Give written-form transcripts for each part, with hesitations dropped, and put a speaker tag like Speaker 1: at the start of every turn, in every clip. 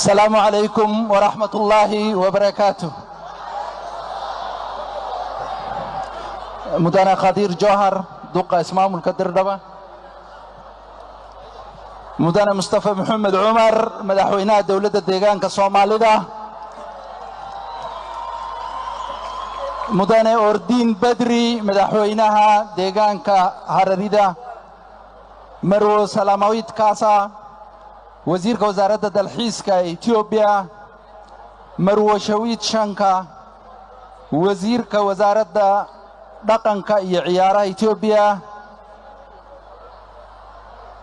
Speaker 1: السلام عليكم ورحمة الله وبركاته. مدانا خدير جوهر دوقة اسمام الكدردبة، مدانا مصطفى محمد عمر مدحوينها دولة الديغان كصوماليدا، مدانا أردين بدري مدحوينها ديغان كهرريدا، مرو سلامويت كاسا وزير وزارة الدلحيس كإثيوبيا، مرو شويت شانكا وزير وزارة دقن كإعيارة إثيوبيا،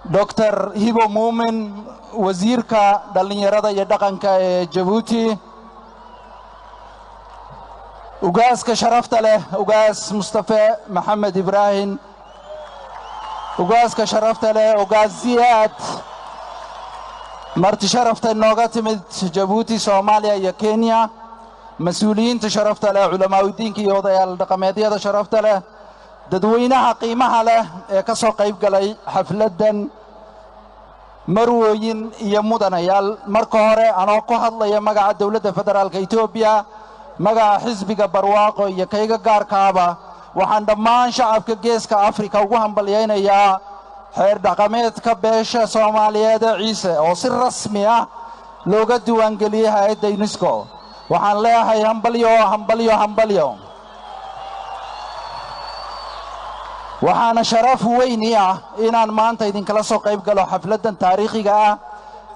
Speaker 1: دكتور هيبو مومن وزير كدلنيرة يدقن كجيبوتي، وقاس كشرفت له وقاس مصطفى محمد إبراهيم، وقاس كشرفت له وقاس زياد مرت شرفت النوغات من جيبوتي صوماليا يا كينيا، مسؤولين تشرفت له علماء الدين كي وضع الرقمية تشرفت له ددوينها قيمها له كسو قيب قلي حفلة مروين يمودنا يال مركورة أنا قهد لي مجا الدولة الفدرال كإثيوبيا مجا حزب برواقو يكيجا قاركابا وعندما شعب كجيس كأفريقيا وهم بليين يا حير دقمت كبيشة صومالية عيسى أو سر رسمية لغة دوانجلية هاي دينسكو وحن لها هاي همبليو وحنا شرف وينيا إن مانتا إذن كلا سو قيب قالوا حفلة تاريخية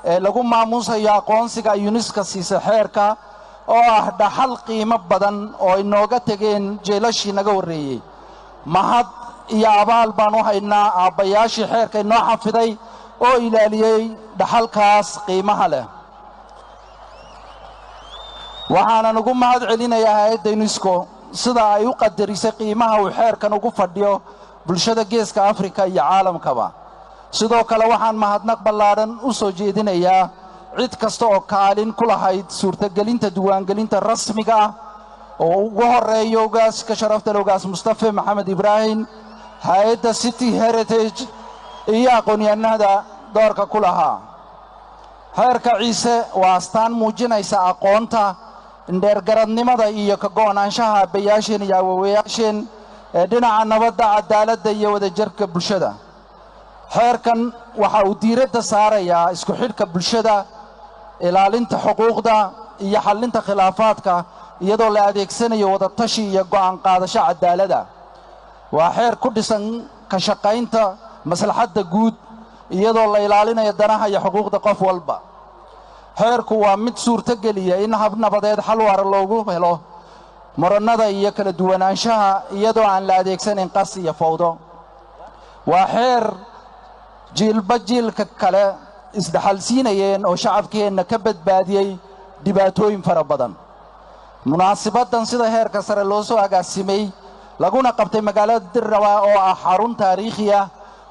Speaker 1: لقوم معموسة يا قونسيكا يونسكا سيسا حيركا أو دحل قيمة بدن أو إنوغا تجين جيلاشي نغوري مهد يا أبال بانو هاينا أباياشي حيركا إنو حفظي أو إلاليي دحل كاس قيمة له وحنا نقوم مهد علينا يا هاي دينيسكو سدا يقدر قيمها وحيركا نقوم فرديو bulshada geeska Afrika iyo caalamkaba sidoo kale waxaan mahadnaq ballaaran u soo jeedinayaa cid kasta oo kaalin ku lahayd suurtagelinta diiwaangelinta rasmiga ah oo ugu horeeyo ugaas ka sharafta ugaas Mustafa Maxamed Ibrahim hay'adda City Heritage iyo aqoonyahanada doorka ku lahaa heerka ciise waa astaan muujinaysa aqoonta indheergaradnimada iyo ka go'naanshaha bayaasheen iyo awowayaasheen dhinaca nabadda cadaaladda iyo wadajirka bulshada xeerkan waxa uu diiradda saarayaa isku xidhka bulshada ilaalinta xuquuqda iyo xallinta khilaafaadka iyadoo la adeegsanayo wada tashi iyo go'aan qaadasho cadaalada waa xeer ku dhisan ka shaqaynta maslaxadda guud iyadoo la ilaalinayo danaha iyo xuquuqda qof walba xeerku waa mid suurtageliya in hab nabadeed xal waara loogu helo muranada iyo kala duwanaanshaha iyadoo aan la adeegsanin qas iyo fawdo waa xeer jiilba jiilka kale isdhaxalsiinayeen oo shacabkeenna ka badbaadiyey dhibaatooyin fara badan munaasibadan sida heerka sare loo soo agaasimay laguna qabtay magaalada Dirrawa oo ah xarun taariikhi ah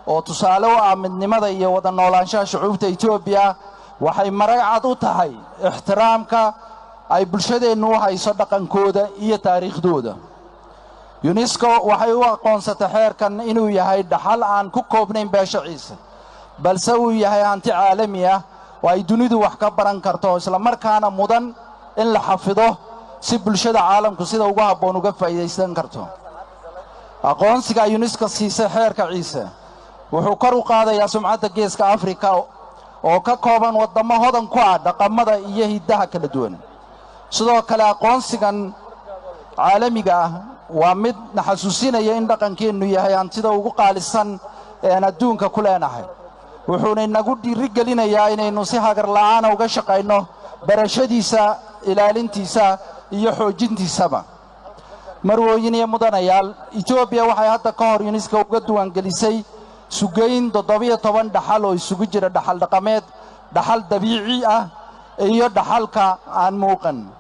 Speaker 1: oo tusaale u ah midnimada iyo wada noolaanshaha shucuubta Itoobiya waxay maragcad u tahay ixtiraamka ay bulshadeenu hayso dhaqankooda iyo taariikhdooda UNESCO waxay u aqoonsatay xeerkan inuu yahay dhaxal aan ku koobnayn beesha ciise balse uu yahay hanti caalami ah oo ay dunidu wax ka baran karto isla markaana mudan in la xafido si bulshada caalamku sida ugu habboon uga faa'iideysan karto aqoonsiga UNESCO siisay xeerka ciise wuxuu kor u qaadayaa sumcadda geeska Afrika oo ka kooban wadamo hodan ku ah dhaqamada iyo hidaha kala duwan sidoo kale aqoonsigan caalamiga ah waa mid naxasuusinaya in dhaqankeenu yahay hantida ugu qaalisan ee aan adduunka ku leenahay wuxuuna inagu dhiirigelinayaa inaynu si hagar la'aan uga shaqayno barashadiisa ilaalintiisa iyo xoojintiisaba marwooyin iyo mudanayaal Itoobiya waxay hadda ka hor UNESCO uga duwangelisay sugayn 17 dhaxal oo isugu jira dhaxal dhaqameed dhaxal dabiici ah iyo dhaxalka aan muuqan